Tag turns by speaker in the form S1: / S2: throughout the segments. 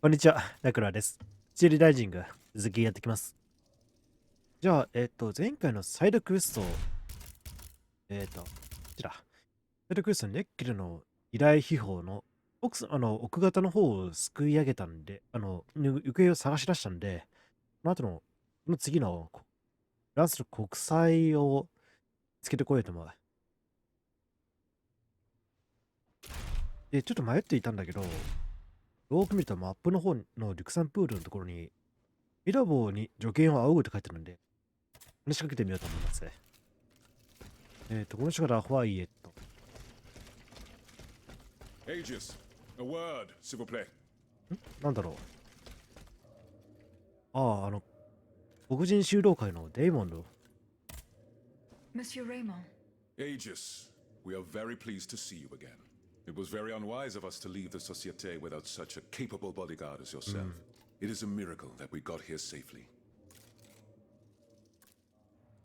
S1: こんにちは、ラクラです。スチールライジング、続きやってきます。じゃあ、前回のサイドクエスト、こちら、サイドクエスト、ネッケルの依頼秘宝の奥方の方をすくい上げたんで、行方を探し出したんで、この後の、この次の、フランスの国債をつけてこようと思う。で、ちょっと迷っていたんだけど、よーく見るとマップの方のリュクサンプールのところに、ミラボーに助言を仰ぐって書いてあるんで、話しかけてみようと思います。この人からホワイエット。
S2: Aegis, a word, s'il vous plaît.
S1: なんだろう。黒人修道会のデイモンド。
S3: Monsieur Raymond.
S2: Aegis, we are very pleased to see you again. It was very unwise of us to leave the Société without such a capable bodyguard as yourself. It is a miracle that we got here safely.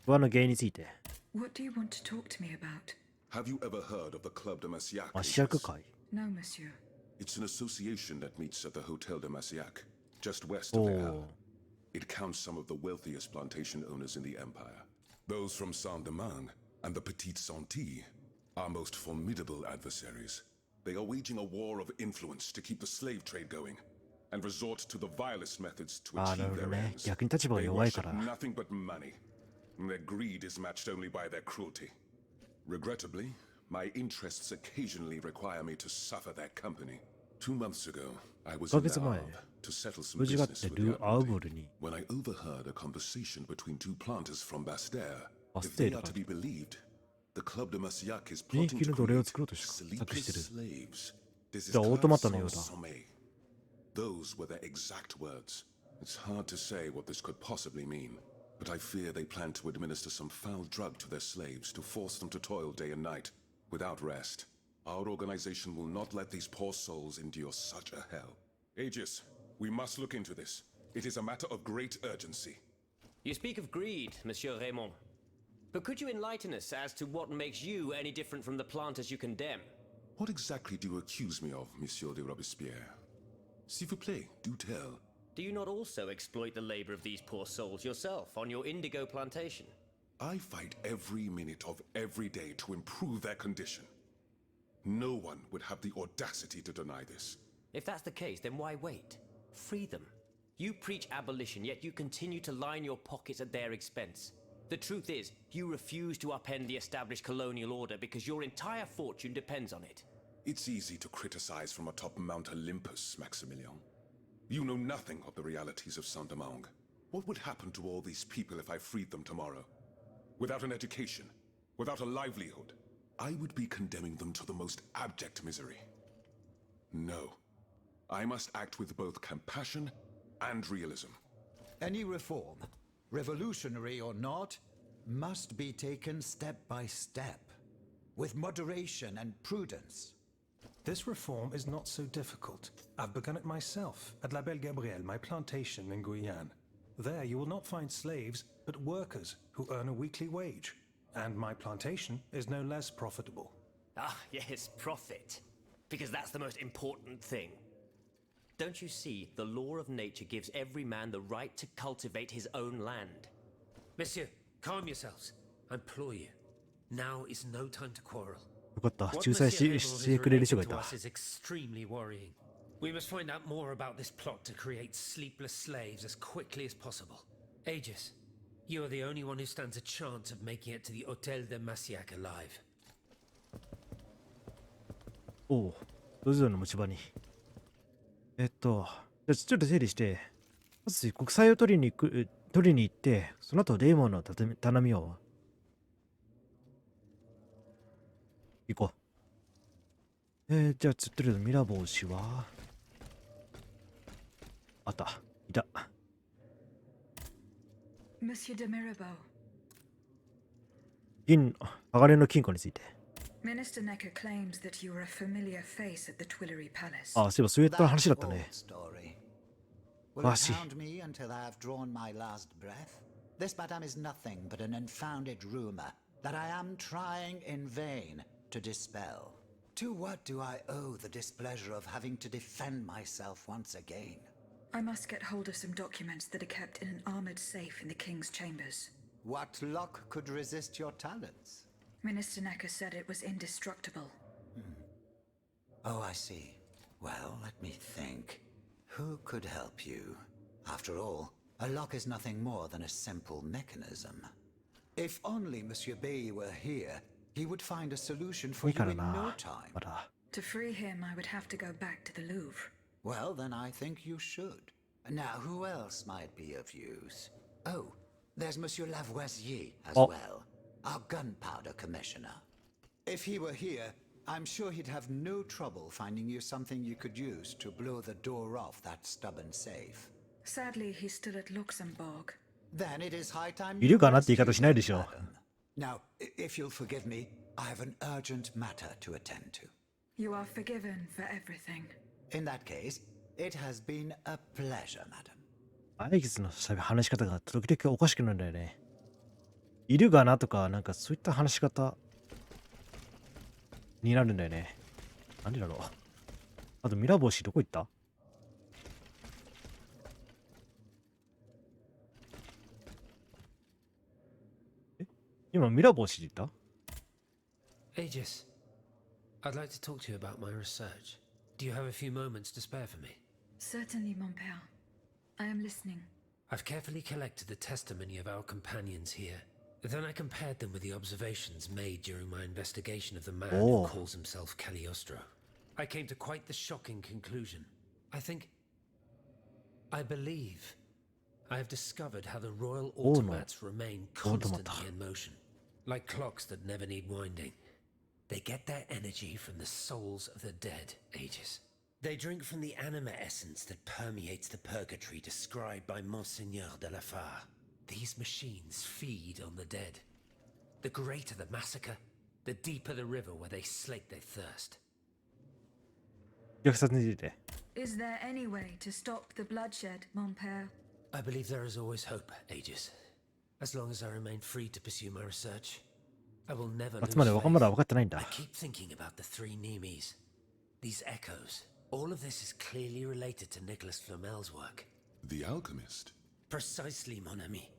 S1: 不安の原因について。
S3: What do you want to talk to me about?
S2: Have you ever heard of the Club de Massiac?
S1: マシアク会
S3: No, monsieur.
S2: It's an association that meets at the Hotel de Massiac, just west of the Halles. It counts some of the wealthiest plantation owners in the empire. Those from Saint-Domingue and the Petite Santé, our most formidable adversaries. They are waging a war of influence to keep the slave trade going, and resort to the vilest methods to
S1: な
S2: achieve
S1: るほど
S2: their
S1: ね。
S2: ends.
S1: 逆に立場が
S2: They
S1: 弱いか
S2: worship
S1: ら。
S2: nothing but money. And their greed is matched only by their cruelty. Regrettably, my interests occasionally require me to suffer their company. 2 months ago, I was
S1: 1
S2: in
S1: ヶ月
S2: the
S1: 前、
S2: Havre to settle some
S1: 無事があっ
S2: business
S1: て
S2: with
S1: ル
S2: the
S1: ー・アウ
S2: Admiralty.
S1: ブルに
S2: When I overheard a conversation between two planters from Bastère, if
S1: Bastère
S2: they are to be believed, the Club de Massiac is
S1: 人
S2: plotting
S1: 気
S2: to
S1: の奴隷を
S2: create
S1: 作ろうと策して
S2: sleepless
S1: る。
S2: slaves. This is
S1: じゃあオートマタ
S2: class
S1: のようだ。
S2: sans sommeil. Those were their exact words. It's hard to say what this could possibly mean, but I fear they plan to administer some foul drug to their slaves to force them to toil day and night, without rest. Our organization will not let these poor souls endure such a hell. Aegis, we must look into this. It is a matter of great urgency.
S4: You speak of greed, Monsieur Raymond. But could you enlighten us as to what makes you any different from the planters you condemn?
S2: What exactly do you accuse me of, Monsieur de Robespierre? S'il vous plaît, do tell.
S4: Do you not also exploit the labor of these poor souls yourself on your indigo plantation?
S2: I fight every minute of every day to improve their condition. No one would have the audacity to deny this.
S4: If that's the case, then why wait? Free them. You preach abolition, yet you continue to line your pockets at their expense. The truth is, you refuse to upend the established colonial order because your entire fortune depends on it.
S2: It's easy to criticize from atop Mount Olympus, Maximilian. You know nothing of the realities of Saint-Domingue. What would happen to all these people if I freed them tomorrow? Without an education, without a livelihood, I would be condemning them to the most abject misery. No. I must act with both compassion and realism.
S5: Any reform, revolutionary or not, must be taken step by step, with moderation and prudence.
S6: This reform is not so difficult. I've begun it myself at La Belle Gabrielle, my plantation in Guyane. There you will not find slaves, but workers who earn a weekly wage. And my plantation is no less profitable.
S4: Ah, yes, profit. Because that's the most important thing. Don't you see, the law of nature gives every man the right to cultivate his own land.
S7: Monsieur, calm yourselves. I implore you. Now is no time to quarrel.
S1: よかった。
S7: What
S1: 仲裁
S7: Monsieur
S1: して
S7: Raymond
S1: くれる
S7: is
S1: 人がい
S7: relating to
S1: た。
S7: us is extremely worrying. We must find out more about this plot to create sleepless slaves as quickly as possible. Aegis, you are the only one who stands a chance of making it to the Hotel de Massiac alive.
S1: おう、それぞれの持ち場に。じゃあちょっと整理して、まず国債を取りに行って、その後デーモンの頼みを行こう。じゃあとりあえずミラボウ氏はあった、いた。
S3: Monsieur de Mirabeau.
S1: 鋼の金庫について。
S3: Minister Necker claims that you were a familiar face at the Tuileries Palace.
S1: あ、そういえばそういった話だったね。
S5: Story. Will you
S1: Voici.
S5: hound me until I have drawn my last breath? This, madame, is nothing but an unfounded rumor that I am trying in vain to dispel. To what do I owe the displeasure of having to defend myself once again?
S3: I must get hold of some documents that are kept in an armored safe in the king's chambers.
S5: What lock could resist your talents?
S3: Minister Necker said it was indestructible.
S5: Oh, I see. Well, let me think. Who could help you? After all, a lock is nothing more than a simple mechanism. If only Monsieur Bay were here, he would find a solution for
S1: いい
S5: you
S1: から
S5: in
S1: な
S5: no time.
S1: まだ
S3: To free him, I would have to go back to the Louvre.
S5: Well, then I think you should. Now, who else might be of use? Oh, there's Monsieur Lavoisier as
S1: Oh.
S5: well, our gunpowder commissioner. If he were here, I'm sure he'd have no trouble finding you something you could use to blow the door off that stubborn safe.
S3: Sadly, he's still at Luxembourg.
S5: Then it is high time
S1: いるかなって言い方しないでしょ。
S5: madam. Now, if you'll forgive me, I have an urgent matter to attend to.
S3: You are forgiven for everything.
S5: In that case, it has been a pleasure, madam.
S1: アイギスの話し方が時々おかしくなるんだよね。いるがなとか、なんかそういった話し方になるんだよね。なんでだろう。あとミラー帽子どこ行った？え？今ミラー帽子って言った？
S7: Aegis, I'd like to talk to you about my research. Do you have a few moments to spare for me?
S3: Certainly, mon père. I am listening.
S7: I've carefully collected the testimony of our companions here. Then I compared them with the observations made during my investigation of the man
S1: Oh.
S7: who calls himself Cagliostro. I came to quite the shocking conclusion. I believe I have discovered how the royal
S1: Oh, no.
S7: automats remain constantly
S1: Automata.
S7: in motion, like clocks that never need winding. They get their energy from the souls of the dead, Aegis. They drink from the anima essence that permeates the purgatory described by Monseigneur de la Fare. These machines feed on the dead. The greater the massacre, the deeper the river where they slake their thirst.
S1: 虐殺について。
S3: Is there any way to stop the bloodshed, mon père?
S7: I believe there is always hope, Aegis. As long as I remain free to pursue my research, I will never
S1: あ
S7: lose
S1: つまりまだ
S7: faith.
S1: 分かってないん
S7: I
S1: だ。
S7: keep thinking about the three Nemes. These echoes. All of this is clearly related to Nicholas Flamel's work.
S2: The alchemist?
S7: Precisely, mon ami.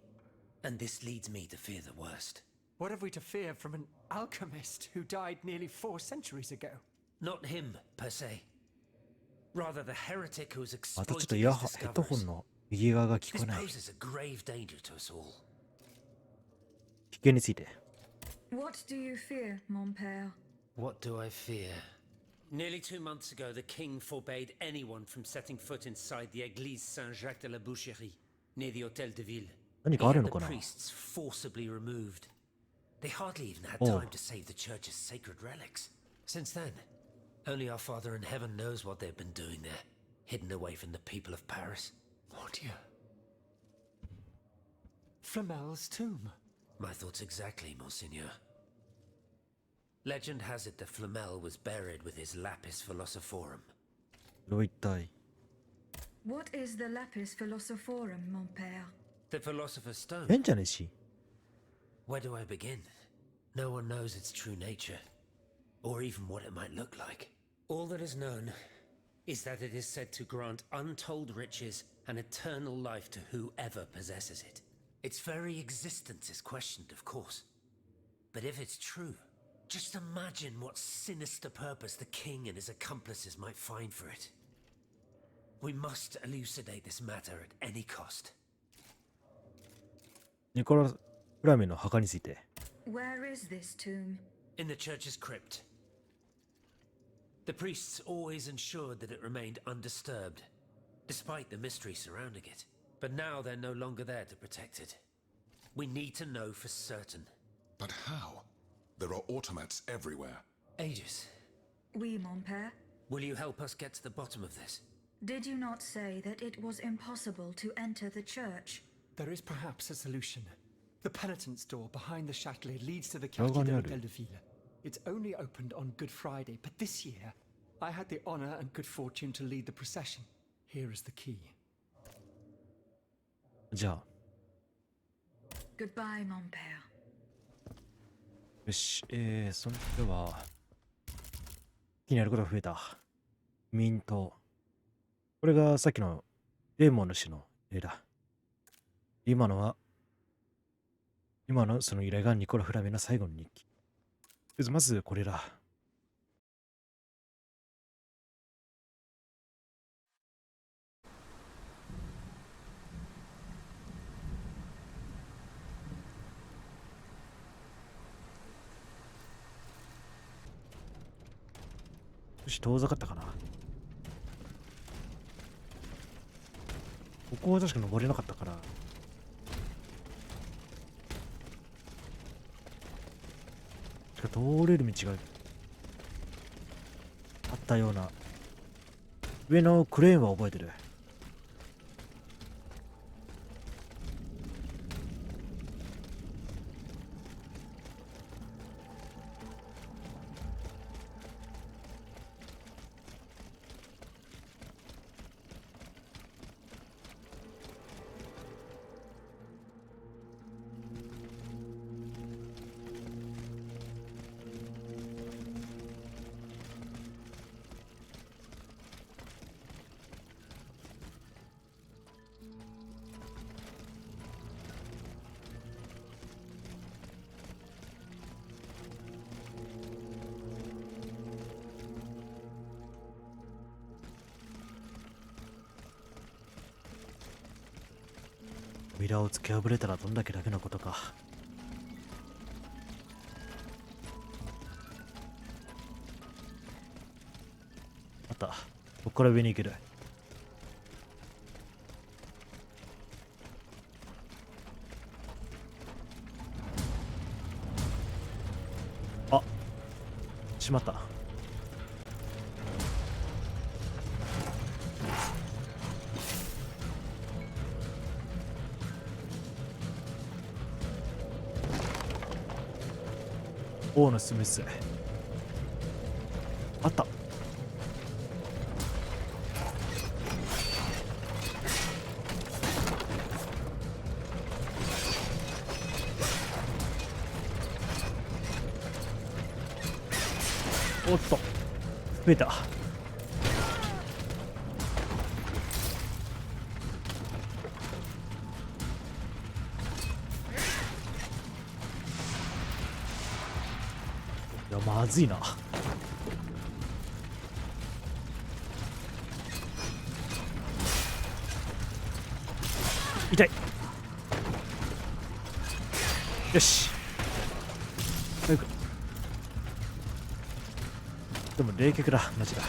S7: And this leads me to fear the worst.
S8: What have we to fear from an alchemist who died nearly 4 centuries ago?
S7: Not him, per se. Rather the heretic who has
S1: またちょっ
S7: exploited
S1: と
S7: his
S1: ヘッドホ
S7: discoveries.
S1: ンの右側が聞こ
S7: This
S1: えない。
S7: poses a grave danger to us all.
S1: 危険について。
S3: What do you fear, mon père?
S7: What do I fear? Nearly 2 months ago, the king forbade anyone from setting foot inside the Église Saint-Jacques de la Boucherie, near the Hôtel de Ville.
S1: 何
S7: He
S1: かある
S7: had
S1: の
S7: the
S1: かな？
S7: priests forcibly removed. They hardly even had
S1: Oh.
S7: time to save the church's sacred relics. Since then, only our Father in heaven knows what they've been doing there, hidden away from the people of Paris.
S8: Oh dear. Flamel's tomb.
S7: My thoughts exactly, Monseigneur. Legend has it that Flamel was buried with his lapis philosophorum.
S1: どう一体。
S3: What is the lapis philosophorum, mon père?
S7: The philosopher's stone.
S1: 変じゃねえし。
S7: Where do I begin? No one knows its true nature, or even what it might look like. All that is known is that it is said to grant untold riches and eternal life to whoever possesses it. Its very existence is questioned, of course. But if it's true, just imagine what sinister purpose the king and his accomplices might find for it. We must elucidate this matter at any cost.
S1: ニコラ・フラメの墓について。
S3: Where is this tomb?
S7: In the church's crypt. The priests always ensured that it remained undisturbed, despite the mystery surrounding it. But now they're no longer there to protect it. We need to know for certain.
S2: But how? There are automats everywhere.
S7: Aegis,
S3: Oui, mon père.
S7: will you help us get to the bottom of this?
S3: Did you not say that it was impossible to enter the church?
S8: There is perhaps a solution. The penitent's door behind the Châtelet leads to the
S1: Oh,
S8: Quartier de
S1: no.
S8: l'Hôtel de Ville. It's only opened on Good Friday, but this year I had the honor and good fortune to lead the procession. Here is the key.
S1: じゃあ、
S3: Goodbye, mon père.
S1: よし。それでは、気になることが増えた。ミント。これがさっきのデーモンの死の例だ。今のその依頼がニコラ・フラメの最後の日記。まずこれだ。少し遠ざかったかな。ここは確か登れなかったから。通れる道があったような。上のクレーンは覚えてる。扉を突き破れたらどんだけ楽なことか。あった。ここから上に行ける。あ、しまった。王のスミスあった。おっと増えた。いやまずいな。痛い。よし早く。でも冷却だマジだ。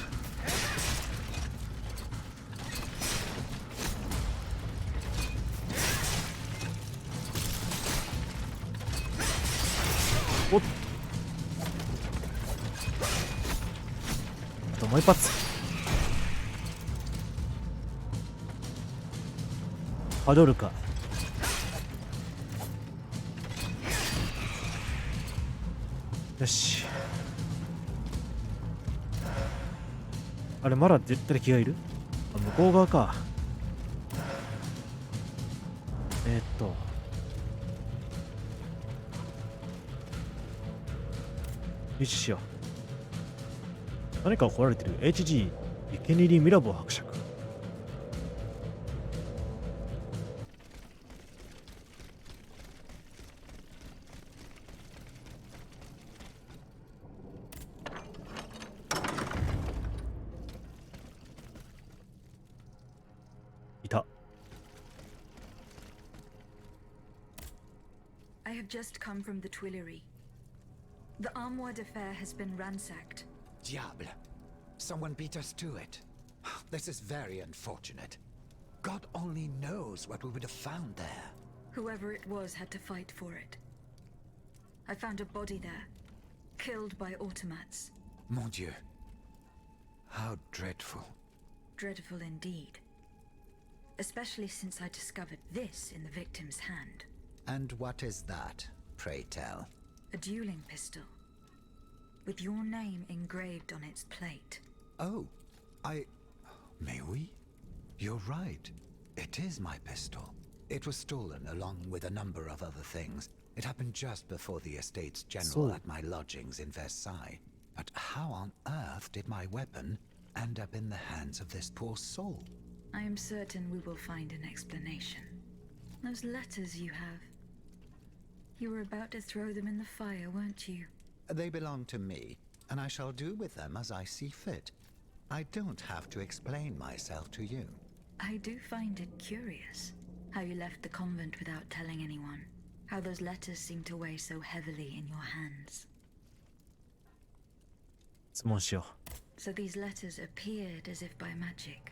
S1: おっあともう一発。ハドルか。よし。あれまだ絶対気がいる。あ、向こう側か。よししよう。何か怒られてる。 HG ケネディ・ミラボー伯爵。いた。
S3: I have just come from the Tuileries. The Armoire de Fer has been ransacked.
S5: Diable. Someone beat us to it. This is very unfortunate. God only knows what we would have found there.
S3: Whoever it was had to fight for it. I found a body there, killed by automats.
S5: Mon Dieu. How dreadful.
S3: Dreadful indeed. Especially since I discovered this in the victim's hand.
S5: And what is that, pray tell?
S3: A dueling pistol. With your name engraved on its plate.
S5: Oh, May we? You're right. It is my pistol. It was stolen along with a number of other things. It happened just before the Estates General
S1: So-
S5: at my lodgings in Versailles. But how on earth did my weapon end up in the hands of this poor soul?
S3: I am certain we will find an explanation. Those letters you have. You were about to throw them in the fire, weren't you?
S5: They belong to me, and I shall do with them as I see fit. I don't have to explain myself to you.
S3: I do find it curious how you left the convent without telling anyone. How those letters seem to weigh so heavily in your hands.
S1: 質問しよ
S3: So these letters appeared as if by magic.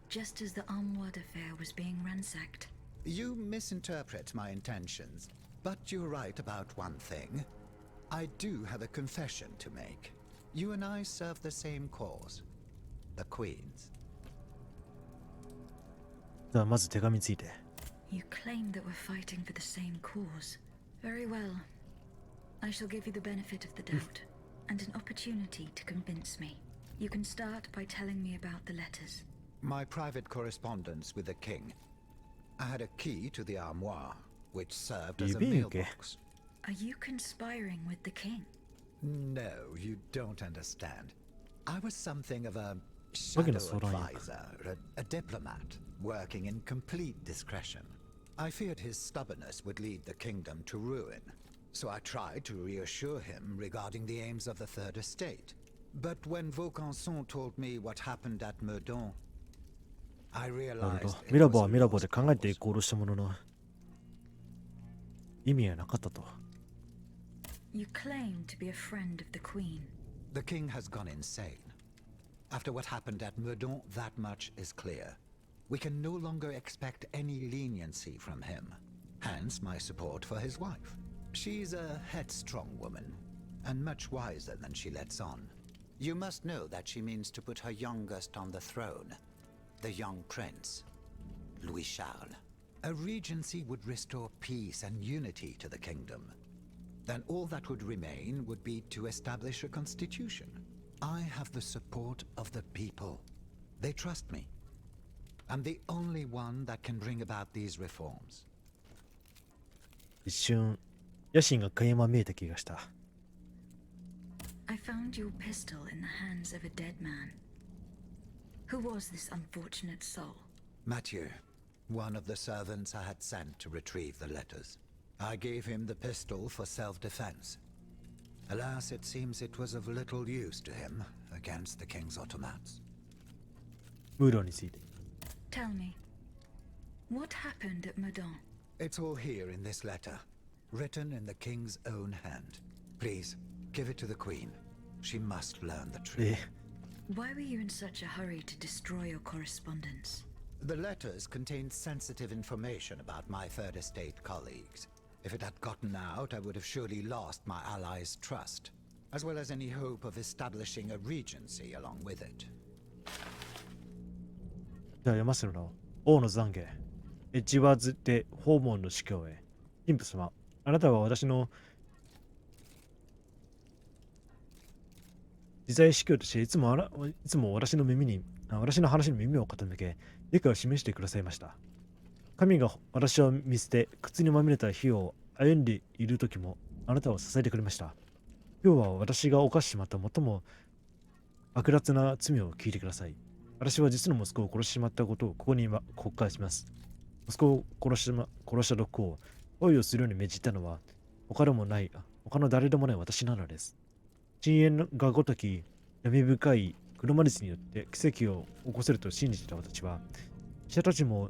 S3: Just as the Armoire affair was being ransacked.
S5: You misinterpret my intentions, but you're right about one thing. I do have a confession to make. You and I serve the same cause. The Queen's.
S1: う。ではまず手紙について。
S3: You claim that we're fighting for the same cause. Very well. I shall give you the benefit of the doubt and an opportunity to convince me. You can start by telling me about the letters.
S5: My private correspondence with the king. I had a key to the armoire, which served as a mailbox.
S3: Are you conspiring with the king?
S5: No, you don't understand. I was something of a shadow advisor, a diplomat, working in complete discretion. I feared his stubbornness would lead the kingdom to ruin, so I tried to reassure him regarding the aims of the Third Estate. But when Vaucanson told me what happened at Meudon, I
S1: なるほ
S5: realized
S1: ど。
S5: it
S1: ミラボ
S5: was
S1: は
S5: a
S1: ミラボで
S5: lost
S1: 考えて行動したものの意味はなかったと。
S3: You claim to be a friend of the queen.
S5: The king has gone insane. After what happened at Meudon, that much is clear. We can no longer expect any leniency from him. Hence my support for his wife. She's a headstrong woman, and much wiser than she lets on. You must know that she means to put her youngest on the throne, the young prince, Louis Charles. A regency would restore peace and unity to the kingdom. Then all that would remain would be to establish a constitution. I have the support of the people. They trust me. I'm the only one that can bring about these reforms.
S1: 一瞬野心が垣間見えた気がした。
S3: I found your pistol in the hands of a dead man. Who was this unfortunate soul?
S5: Mathieu, one of the servants I had sent to retrieve the letters. I gave him the pistol for self-defense. Alas, it seems it was of little use to him against the king's automats.
S1: ムーロについて。
S3: Tell me, what happened at Meudon?
S5: It's all here in this letter, written in the king's own hand. Please, give it to the queen. She must learn the truth.
S3: Why were you in such a hurry to destroy your correspondence?
S5: The letters contained sensitive information about my Third Estate colleagues. If it had gotten out, I would have surely lost my allies' trust, as well as any hope of establishing a regency along with it.
S1: では読ませるの。王の懺悔。エッジワーズで訪問の司教へ。神父様、あなたは私の自在司教としていつも私の話に耳を傾け、理解を示してくださいました。神が私を見捨て、靴にまみれた日を歩んでいる時も、あなたを支えてくれました。今日は私が犯してしまった最も悪辣な罪を聞いてください。私は実の息子を殺してしまったことをここに今告解します。息子を殺した毒を追いをするように命じたのは他の誰でもない私なのです。深淵がごとき闇深い黒魔術によって奇跡を起こせると信じていた私は、記者たちも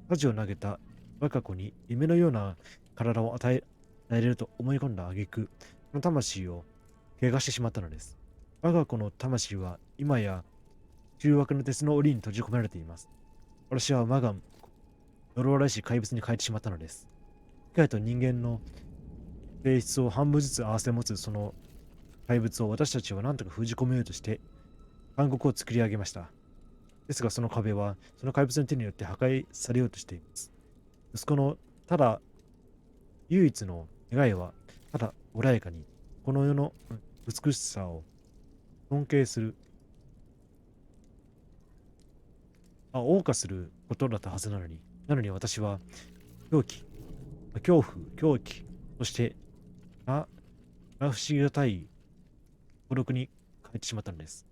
S1: 舵を投げた若子に夢のような体を与えられると思い込んだ挙句、その魂を怪我してしまったのです。我が子の魂は今や中枠の鉄の檻に閉じ込められています。私は我が呪われし怪物に変えてしまったのです。機械と人間の性質を半分ずつ合わせ持つその怪物を私たちは何とか封じ込めようとして監獄を作り上げました。ですがその壁はその怪物の手によって破壊されようとしています。息子のただ唯一の願いはただ穏やかにこの世の美しさを尊敬する謳歌することだったはずなのに私は恐怖、狂気、そして不思議がたい孤独に変えてしまったのです。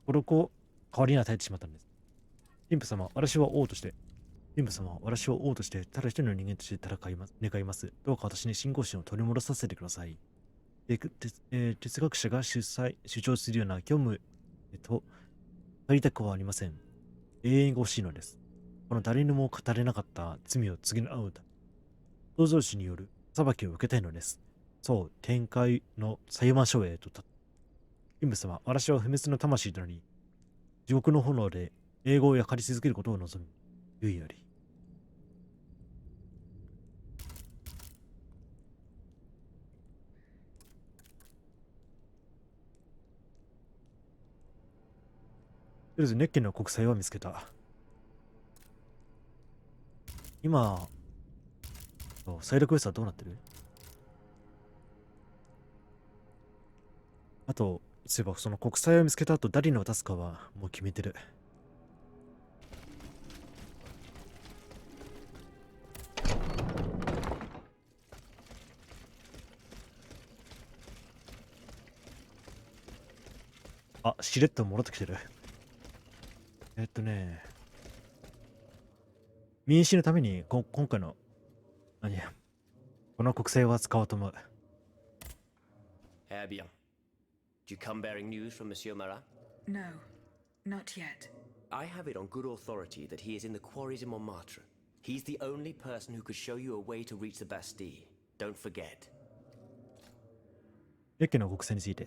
S1: 孤独を代わりに与えてしまったのです。神父様、私は王として、神父様、私は王として、ただ一人の人間として戦います、願います。どうか私に信仰心を取り戻させてください。哲学者が主張するような虚無となりたくはありません。永遠が欲しいのです。この誰にも語れなかった罪を償うため、創造主による裁きを受けたいのです。そう、天界の裁判所へと立った。神父様、私は不滅の魂となり、地獄の炎で永劫を焼かり続けることを望む。ゆいより。とりあえず、ネッケンの国債は見つけた。今、サイドクエストはどうなってる？あと、そういえばその国債を見つけた後、誰に渡すかはもう決めてる。あ、しれっと戻ってきてる。民主のために今回の、この国債は使おうと思う。
S4: Eh bien. Do you come bearing news from Monsieur Marat?
S3: No, not yet.
S4: I have it on good authority that he is in the quarries in Montmartre. He's the only person who could show you a way to reach the Bastille. Don't forget.
S1: ネッケンの国債について。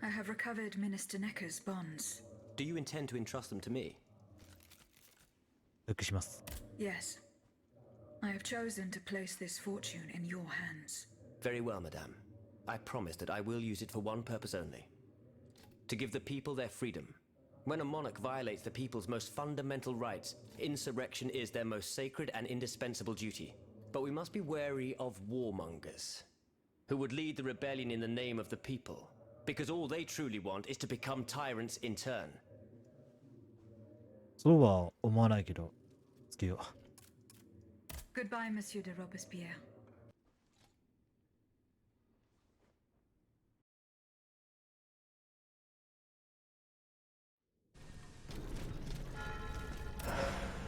S3: I have recovered Minister Necker's bonds.
S4: Do you intend to entrust them to me?
S1: 復帰します。
S3: Yes. I have chosen to place this fortune in your hands.
S4: Very well, madame. I promise that I will use it for one purpose only. To give the people their freedom. When a monarch violates the people's most fundamental rights, insurrection is their most sacred and indispensable duty. But we must be wary of warmongers, who would lead the rebellion in the name of the people, because all they truly want is to become tyrants in turn.
S1: そうは思わないけど、つけよう。
S3: Goodbye, Monsieur de Robespierre.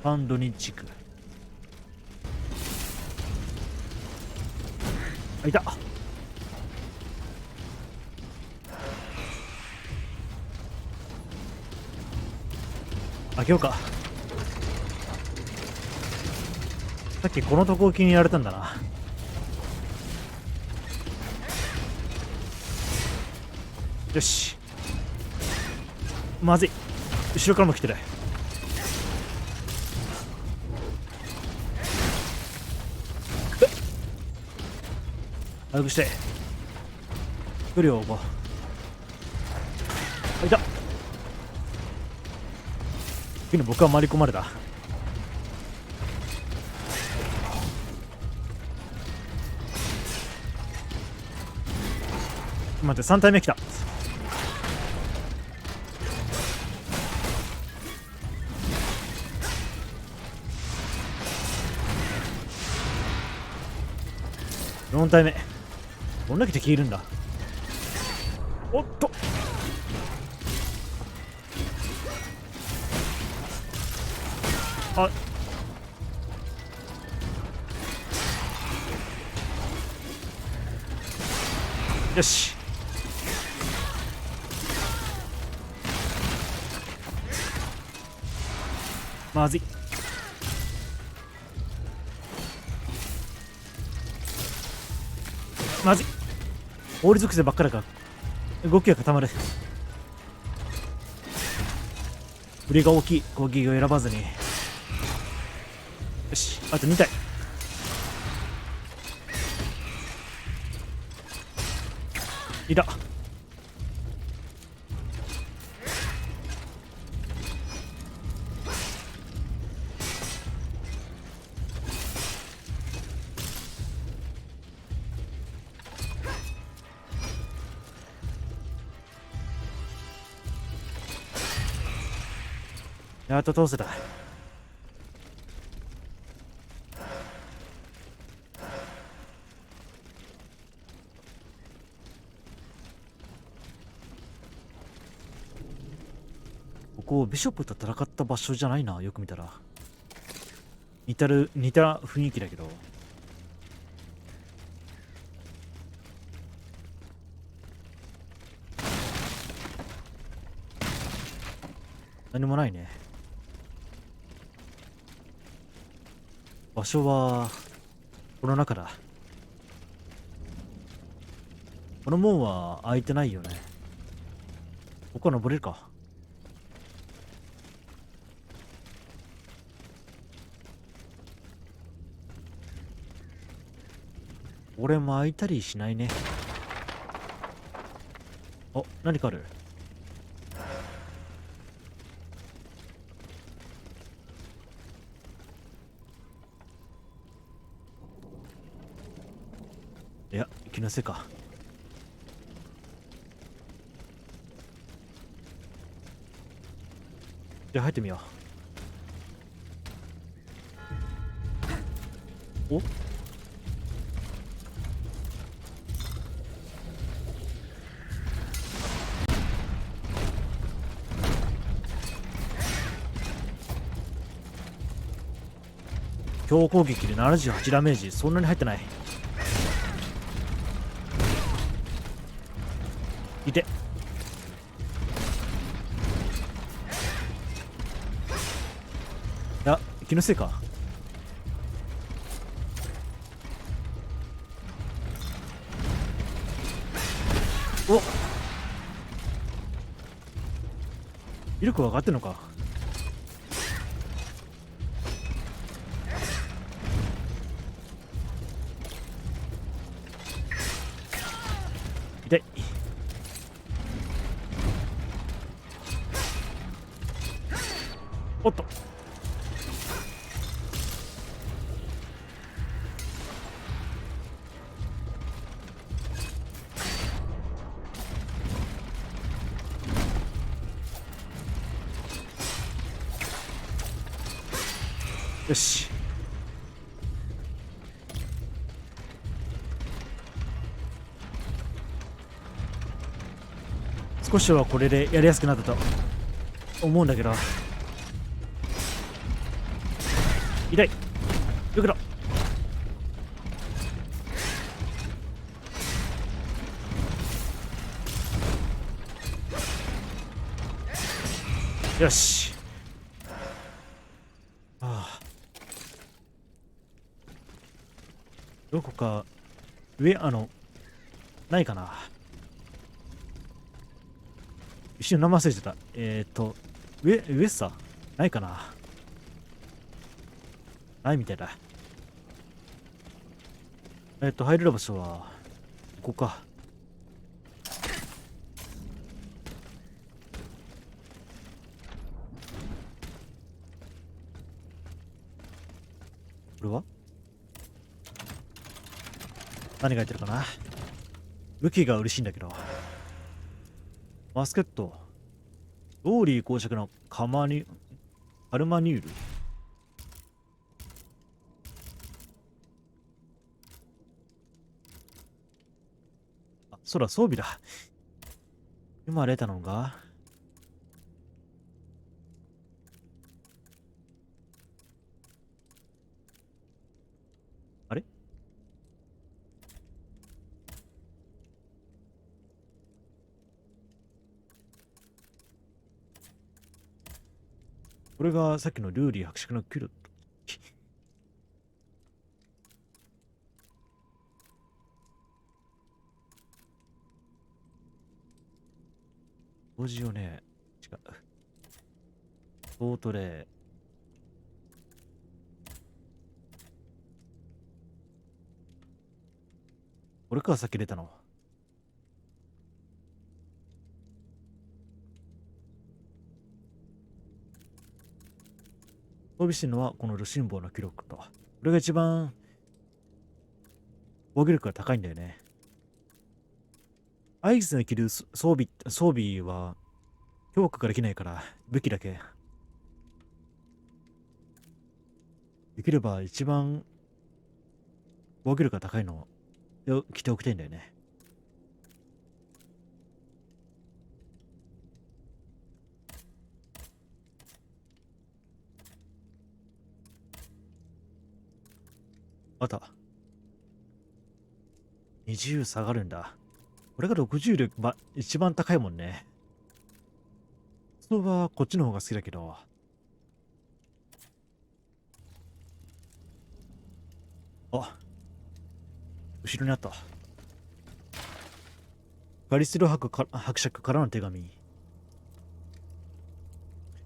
S1: パンドニ地区。あ、いた。開けようか。さっきこのとこ置きにやられたんだな。よし。まずい。後ろからも来てる。早くして。距離を置こう。あ、いた。次に僕は回り込まれた。待って、3体目来た。4体目。どんだけ敵いるんだ。おっと、あ、よし。まずい。まずい。法律属性ばっかりか。動きが固まる。振りが大きい攻撃を選ばずに。よし、あと2体。いた。やっと通せた。こビショップと戦った場所じゃないな、よく見たら。似た雰囲気だけど。何もないね。場所はこの中だ。この門は開いてないよね。ここは登れるか。俺も開いたりしないね。あ、何かある。いや、気のせいか。じゃあ入ってみよう。お、強攻撃で78ダメージ、そんなに入ってない。いて。いや、気のせいか。お、威力分かってんのか。痛い。おっと。よし。少しはこれでやりやすくなったと思うんだけど。痛い。よくだ。よし。ああ、どこか上、ないかな。一瞬名前忘れてた。上さないかな。ないみたいだ。入れる場所はここか。これは何が入ってるかな。武器が嬉しいんだけど。バスケット。ローリー公爵のカルマニュール。あ、そうだ、装備だ。今出たのが、あれ、これがさっきのルーリー伯爵のキュルット。同時よね。違う。ソートレー。これか、さっき出たの。装備してるのはこのルシンボの記録と。これが一番防御力が高いんだよね。アイスの着る装備は強化ができないから武器だけ。できれば一番防御力が高いのを着ておきたいんだよね。また。20下がるんだ。これが60で、一番高いもんね。そうはこっちの方が好きだけど。あ、後ろにあった。ガリスロ伯爵からの手紙。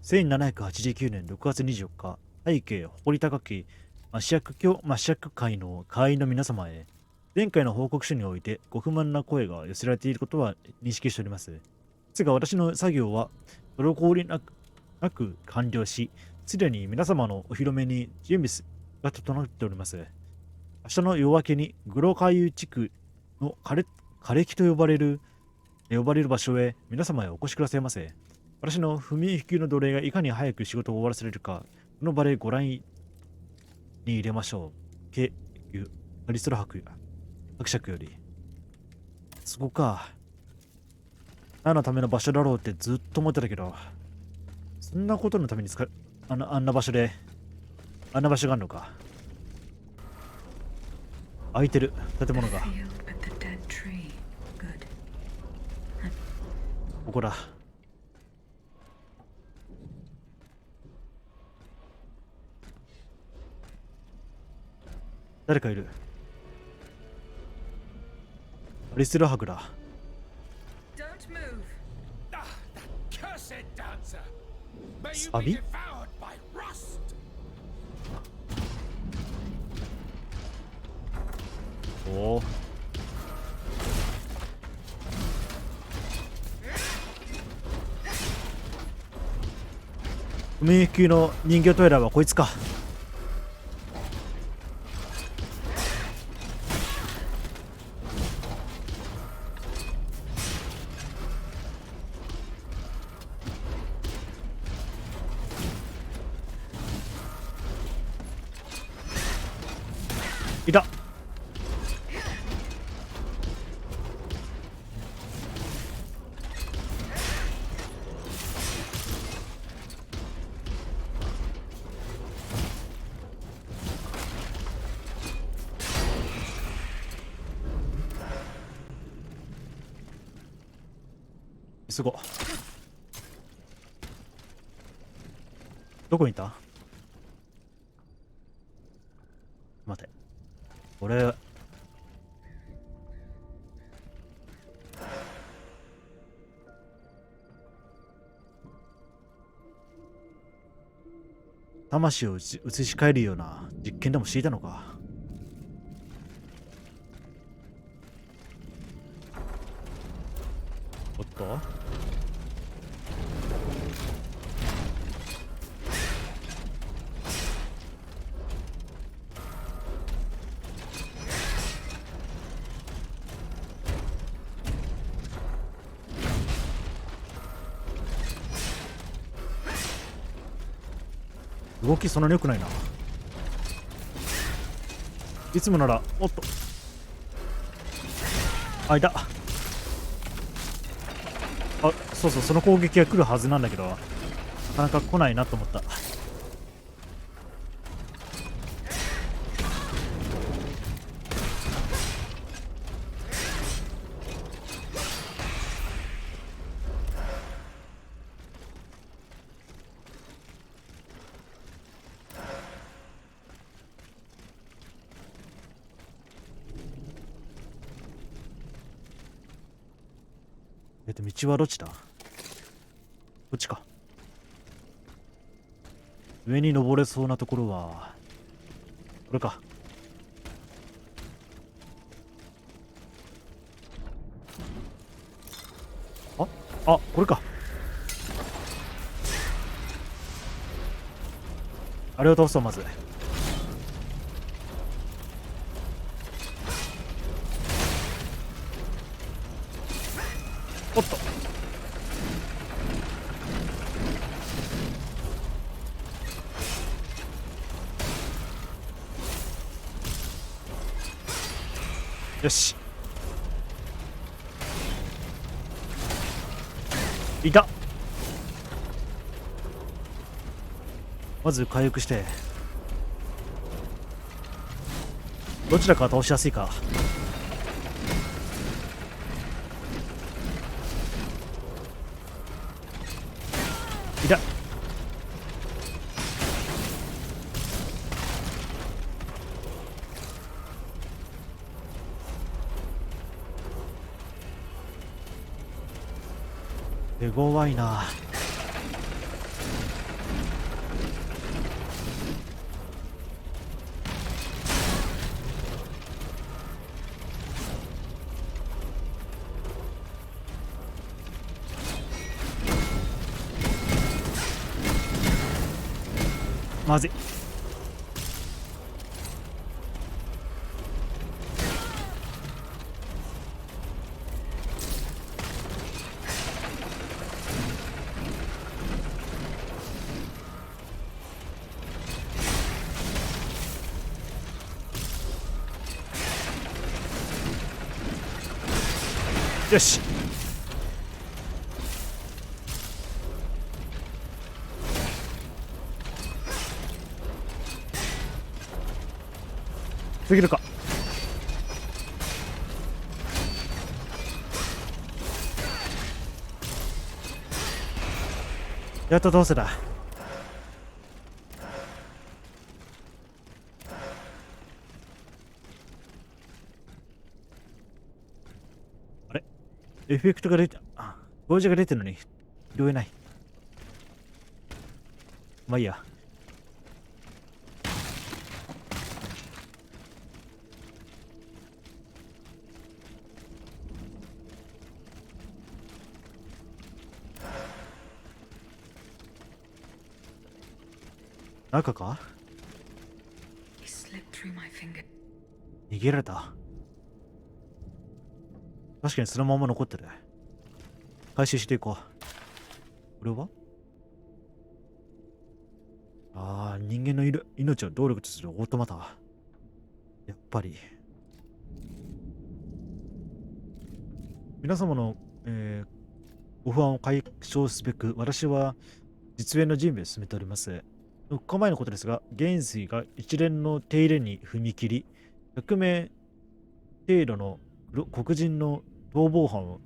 S1: 1789年6月24日、背景、誇り高きマシャク会の会員の皆様へ、前回の報告書においてご不満な声が寄せられていることは認識しております。ですが私の作業は滞りなく完了し、すでに皆様のお披露目に準備が整っております。明日の夜明けにグロ海遊地区の枯木と呼ばれる場所へ皆様へお越しくださいませ。私の不眠不休の奴隷がいかに早く仕事を終わらせられるか、この場でご覧に入れましょう。アリストラ伯爵より。そこか。何のための場所だろうってずっと思ってたけど、そんなことのためにあんな場所があるのか。空いてる建物が。ここだ。誰かいる。アリストラ伯だ。サビ？おお。不眠不休の人形トイレはこいつか。いた。すごい。どこにいた？待て。俺魂を移し替えるような実験でもしていたのか。おっと、動きそんなに良くないな。いつもなら、おっと。あ、いた。あ、そうそう、その攻撃が来るはずなんだけど、なかなか来ないなと思った。道はどっちだ？こっちか。上に登れそうなところはこれか。あ、これか。あれを倒そう。まずおっと、よし、いた。まず回復して、どちらかが倒しやすいか。いた。手強いな。まずい。よし。過ぎるか。やっと倒せた。あれ、エフェクトが出て、表示が出てるのに拾えない。まあいいや。中か？
S3: He slipped through my finger.
S1: 逃げられた。確かにそのまま残ってる。回収していこう。これは人間の命を動力とするオートマタ。やっぱり。皆様の、ご不安を解消すべく、私は実演の準備を進めております。4日前のことですが、元帥が一連の手入れに踏み切り、100名程度の黒人の逃亡犯を、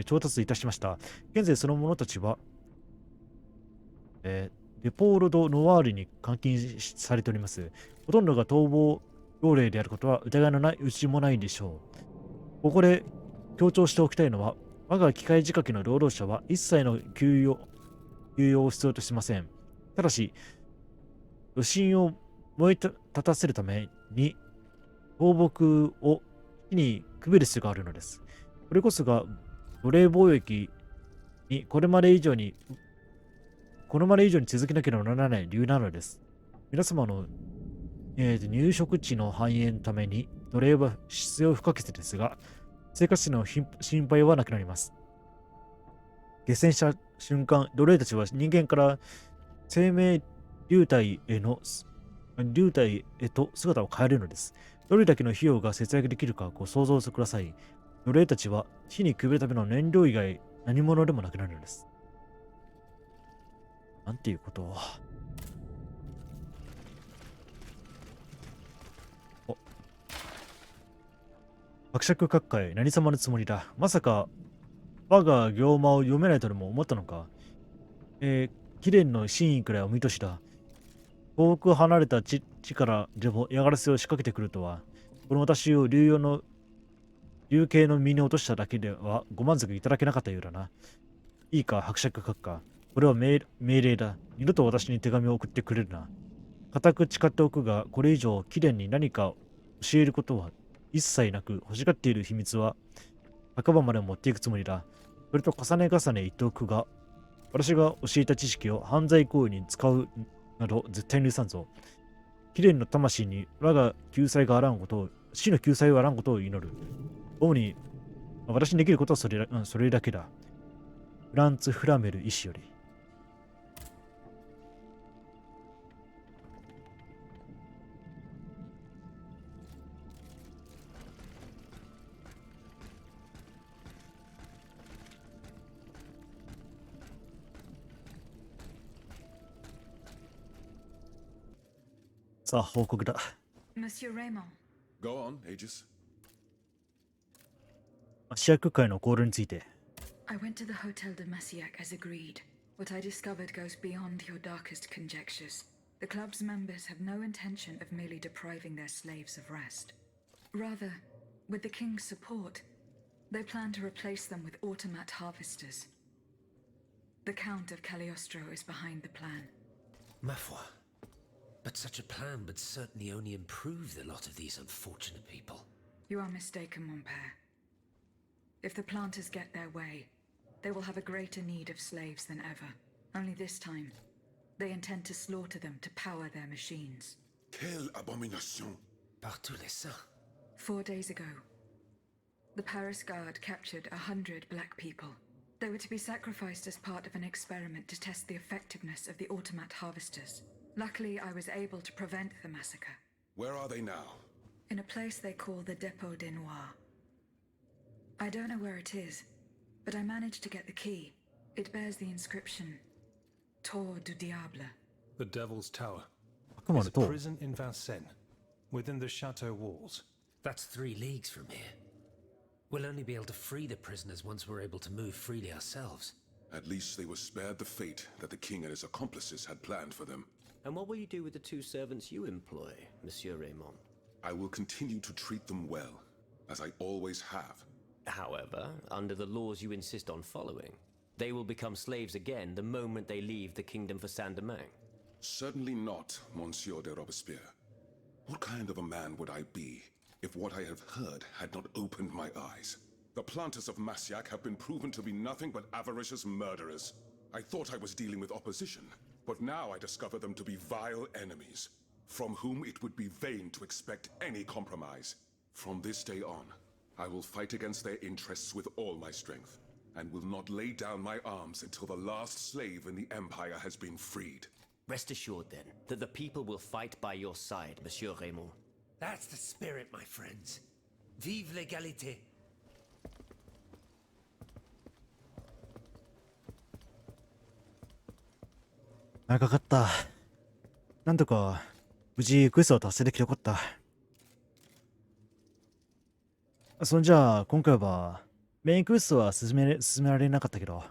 S1: 調達いたしました。現在その者たちは、デポール・ド・ノワールに監禁されております。ほとんどが逃亡要令であることは疑いのないうちもないでしょう。ここで強調しておきたいのは、我が機械仕掛けの労働者は一切の休養を必要としません。ただし、余震を燃え立たせるために、倒木を火にくべる必要があるのです。これこそが奴隷貿易にこれまで以上に続けなければならない理由なのです。皆様の、入植地の繁栄のために奴隷は必要不可欠ですが、生活者の心配はなくなります。下船した瞬間、奴隷たちは人間から生命流体へと姿を変えるのです。どれだけの費用が節約できるかご想像してください。奴隷たちは火にくべるための燃料以外何者でもなくなるのです。なんていうことを。伯爵閣下へ何様のつもりだ。まさか我が行間を読めないとでも思ったのか。貴殿の真意くらいお見通しだ。遠く離れた地からでも嫌がらせを仕掛けてくるとは、この私を竜形の身に落としただけではご満足いただけなかったようだな。いいか、伯爵閣下。これは命令だ。二度と私に手紙を送ってくれるな。固く誓っておくが、これ以上貴殿に何か教えることは一切なく、欲しがっている秘密は墓場まで持っていくつもりだ。それと重ね重ね言っておくが、私が教えた知識を犯罪行為に使うなど絶対に許さんぞ。貴殿の魂に我が救済があらんことを、死の救済があらんことを祈る。主に私にできることはそれだけだ。フランツ・フラメル医師より。さあ、報告だ。
S3: Monsieur Raymond.
S2: Go on, Aegis.
S1: 主役会のコールについて。
S3: I went to the Hotel de Massiac as agreed. What I discovered goes beyond your darkest conjectures. The club's members have no intention of merely depriving their slaves of rest. Rather, with the king's support, they plan to replace them with automat harvesters. The Count of Cagliostro is behind the plan.
S7: Ma foi. But such a plan would certainly only improve the lot of these unfortunate people.
S3: You are mistaken, mon père. If the planters get their way, they will have a greater need of slaves than ever. Only this time, they intend to slaughter them to power their machines.
S2: Quelle abomination!
S7: Par tous les saints.
S3: 4 days ago, the Paris Guard captured 100 black people. They were to be sacrificed as part of an experiment to test the effectiveness of the automat harvesters. Luckily, I was able to prevent the massacre.
S2: Where are they now?
S3: In a place they call the Dépôt des Noirs. I don't know where it is, but I managed to get the key. It bears the inscription, Tour du Diable.
S6: The Devil's Tower.
S1: 悪魔
S6: It's
S1: の
S6: a
S1: 塔。
S6: prison in Vincennes, within the chateau walls.
S7: That's 3 leagues from here. We'll only be able to free the prisoners once we're able to move freely ourselves.
S2: At least they were spared the fate that the king and his accomplices had planned for them.
S4: And what will you do with the 2 servants you employ, Monsieur Raymond?
S2: I will continue to treat them well, as I always have.
S4: However, under the laws you insist on following, they will become slaves again the moment they leave the kingdom for Saint-Domingue.
S2: Certainly not, Monsieur de Robespierre. What kind of a man would I be if what I have heard had not opened my eyes? The planters of Massiac have been proven to be nothing but avaricious murderers. I thought I was dealing with opposition, but now I discover them to be vile enemies, from whom it would be vain to expect any compromise. From this day on, I will fight against their interests with all my strength, and will not lay down my arms until the last slave in the Empire has been freed.
S4: Rest assured, then, that the people will fight by your side, Monsieur Raymond.
S7: That's the spirit, my friends. Vive l'égalité.
S1: 長かった。なんとか、無事クエストを達成できてよかった。そんじゃあ、今回は、メインクエストは進められなかったけど、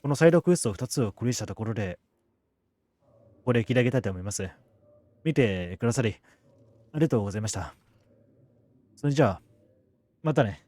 S1: このサイドクエスト2つをクリアしたところで、ここで切り上げたいと思います。見てくださり、ありがとうございました。それじゃあ、またね。